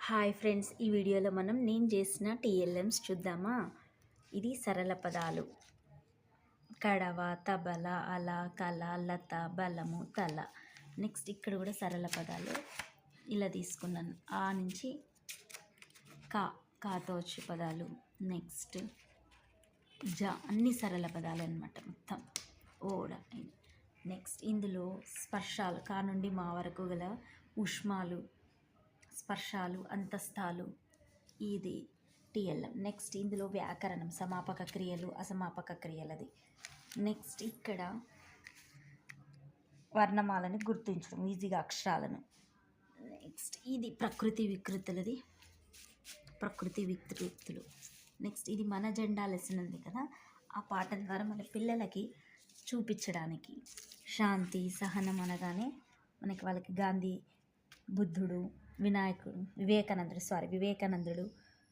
Hi friends, ఈ వీడియోలో నేను చేసిన టీఎల్ఎమ్స్ చూద్దామా. ఇది సరళ పదాలు: కడవ, తబల, అల, కల, లత, బలము, తల. నెక్స్ట్ ఇక్కడ కూడా సరళ పదాలు ఇలా తీసుకున్నాను. ఆ నుంచి కాతో వచ్చే పదాలు. నెక్స్ట్ జ, అన్ని సరళ పదాలు అనమాట మొత్తం. ఓడ. నెక్స్ట్ ఇందులో స్పర్శాలు, కా నుండి మా వరకు గల ఉష్మాలు, స్పర్శాలు, అంతస్తాలు, ఇది టీఎల్ఎం. నెక్స్ట్ ఇందులో వ్యాకరణం, సమాపక క్రియలు, అసమాపక క్రియలది. నెక్స్ట్ ఇక్కడ వర్ణమాలని గుర్తించడం, ఈజీగా అక్షరాలను. నెక్స్ట్ ఇది ప్రకృతి వికృతులది, ప్రకృతి వికృతులు. నెక్స్ట్ ఇది మన జెండా లెసన్ ఉంది కదా, ఆ పాఠం ద్వారా మన పిల్లలకి చూపించడానికి. శాంతి, సహనం అనగానే మనకి వాళ్ళకి గాంధీ, బుద్ధుడు, వినాయకుడు, వివేకానందుడు,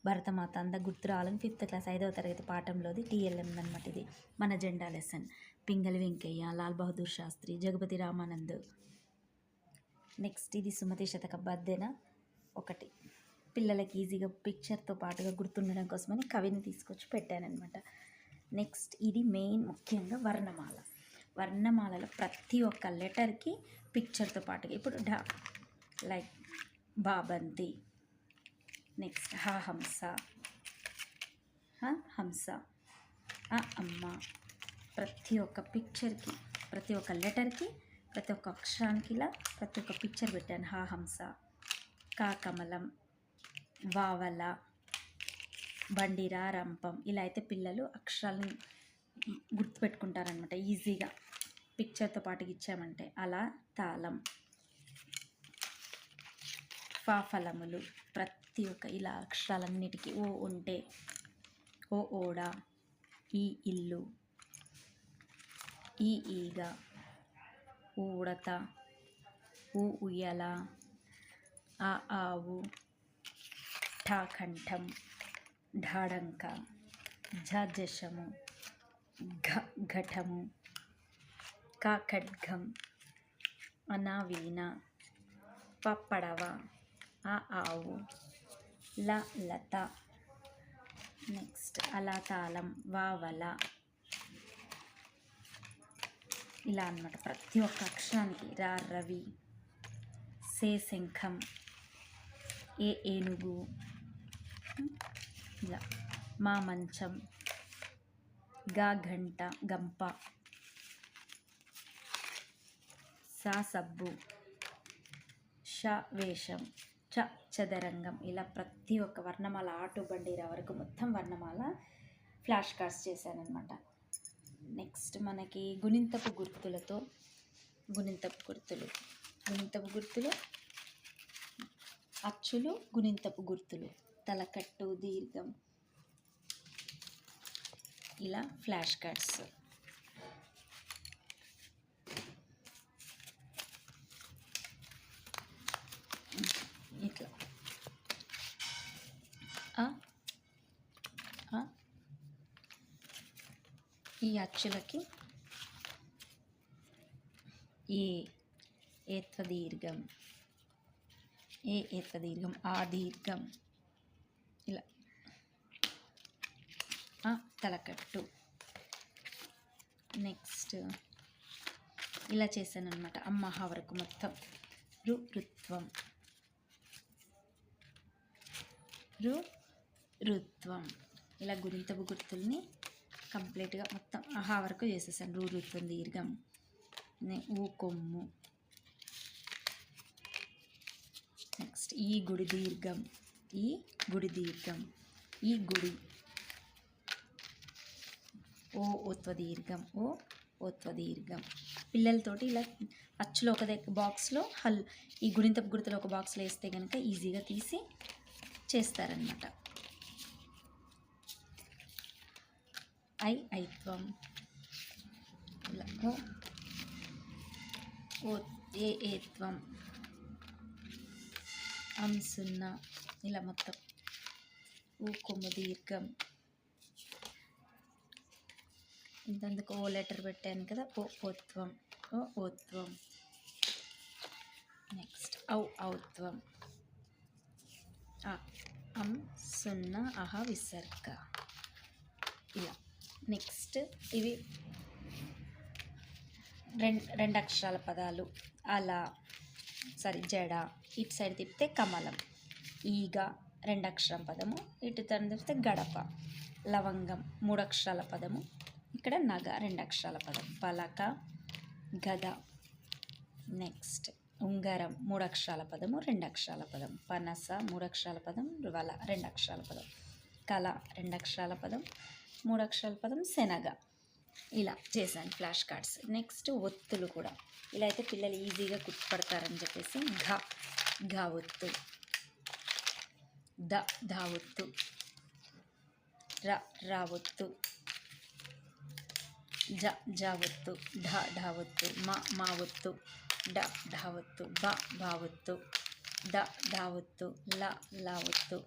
భరతమాత అంతా గుర్తు రావాలని 5th క్లాస్ 5వ తరగతి పాఠంలోది టీఎల్ఎం అనమాట. ఇది మన జెండా లెసన్. పింగళి వెంకయ్య, లాల్ బహదూర్ శాస్త్రి, జగపతి రామానంద్. నెక్స్ట్ ఇది సుమతి శతక బద్దెన ఒకటి. పిల్లలకి ఈజీగా పిక్చర్తో పాటుగా గుర్తుండడం కోసమని కవిని తీసుకొచ్చి పెట్టానమాట. నెక్స్ట్ ఇది మెయిన్, ముఖ్యంగా వర్ణమాల. వర్ణమాలలో ప్రతి ఒక్క లెటర్కి పిక్చర్తో పాటుగా, ఇప్పుడు లైక్ బాబంతి. నెక్స్ట్ హంస, హంస, అమ్మ. ప్రతి ఒక్క పిక్చర్కి, ప్రతి ఒక్క లెటర్కి, ప్రతి ఒక్క అక్షరానికి ఇలా ప్రతి ఒక్క పిక్చర్ పెట్టాను. హంస, కమలం, వావల, బండిరా, రంపం. ఇలా అయితే పిల్లలు అక్షరాలను గుర్తుపెట్టుకుంటారనమాట ఈజీగా, పిక్చర్తో పాటుగా ఇచ్చామంటే. అలా తాళం, ఫలములు. ప్రతి ఒక్క ఇలా అక్షరాలన్నిటికీ ఓ ఉంటే, ఓ ఓడ, ఈ ఇల్లు, ఈ ఈగ, ఊడత, ఉయ్యల, ఆవు, కంఠం, ఢాడంక, జశము, ఘటము, ఖడ్గం, అనావీణ, పడవ, ఆవు, లత. నెక్స్ట్ అలా తాళం, వావల. ఇలా అన్నమాట ప్రతి ఒక్క అక్షరానికి. రవి, శంఖం, ఏనుగు, ఇలా మా మంచం, గంట, గంప, సబ్బు, వేషం, చదరంగం. ఇలా ప్రతి ఒక్క వర్ణమాల ఆటు బండిరా వరకు మొత్తం వర్ణమాల ఫ్లాష్ కార్డ్స్ చేశానమాట. నెక్స్ట్ మనకి గుణింతపు గుర్తులతో, గుణింతపు గుర్తులు, అచ్చులు, గుణింతపు గుర్తులు, తలకట్టు, దీర్ఘం, ఇలా ఫ్లాష్ కార్డ్స్. ఇట్లా ఈ అచ్చులకి ఏత్వదీర్ఘం, ఏత్వదీర్ఘం, ఆ దీర్ఘం, ఇలా తలకట్టు. నెక్స్ట్ ఇలా చేశాను అనమాట. అమ్మహ వరకు మొత్తం. రుత్వం, రుత్వం. ఇలా గుణింతపు గుర్తుల్ని కంప్లీట్గా మొత్తం అహా వరకు చేసేసాను. రుత్వం, దీర్ఘం, కొమ్ము. నెక్స్ట్ ఈ గుడి దీర్ఘం, ఈ గుడి, ఓత్వదీర్ఘం, ఓత్వదీర్ఘం. పిల్లలతోటి ఇలా అచ్చులో ఒక బాక్స్లో ఈ గుణింతపు గుర్తులు ఒక బాక్స్లో వేస్తే కనుక ఈజీగా తీసి చేస్తారనమాట. ఐత్వం, ఇలా ఏత్వం, సున్నా. ఇలా మొత్తం కొమ్ము దీర్ఘం. ఇంతకు ఓ లెటర్ పెట్టాను కదా, ఓత్వం, ఓత్వం. నెక్స్ట్ ఔత్వం, ఆ, అం, సున్నా, అహ విసర్గ. ఇలా నెక్స్ట్ ఇవి రెండు అక్షరాల పదాలు. అలా జడ, ఇటు సైడ్ తిప్పితే కమలం. ఈగ 2 అక్షరం పదము, ఇటు తను తిప్పితే గడప. లవంగం 3 అక్షరాల పదము, ఇక్కడ నగ 2 అక్షరాల పదం. పలక, గద. నెక్స్ట్ ఉంగరం 3 అక్షరాల పదము, 2 అక్షరాల పదం. పనస 3 అక్షరాల పదం, వల 2 అక్షరాల పదం. కల 2 అక్షరాల పదం, 3 అక్షరాల పదం. శనగ. ఇలా చేశాను ఫ్లాష్ కార్డ్స్. నెక్స్ట్ ఒత్తులు కూడా ఇలా అయితే పిల్లలు ఈజీగా గుర్తుపడతారని చెప్పేసి ఘ ఒత్తు, ధ ఒత్తు, ర ఒత్తు, జ ఒత్తు, ఢ ఒత్తు, మా ఒత్తు, ఢ ఒత్తు, బ ఒత్తు, ద ఒత్తు, ల ఒత్తు,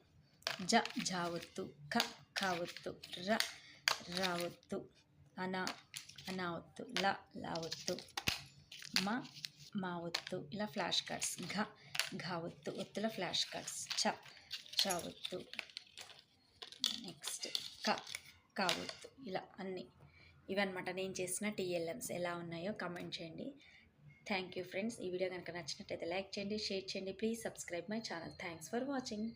జ ఒత్తు, ఖ ఒత్తు, ర ఒత్తు, అన ఒత్తు, ల ఒత్తు, మా ఒత్తు. ఇలా ఫ్లాష్ కార్డ్స్. ఘ ఒత్తు, ఒత్తుల ఫ్లాష్ కార్డ్స్. చ ఒత్తు. నెక్స్ట్ క ఒత్తు. ఇలా అన్నీ ఇవన్నమాట నేను చేసిన టీఎల్ఎమ్స్. ఎలా ఉన్నాయో కామెంట్ చేయండి. Thank you friends. ఈ వీడియో కనుక నచ్చినట్టయితే లైక్ చేయండి, షేర్ చేయండి. Please subscribe my channel. Thanks for watching.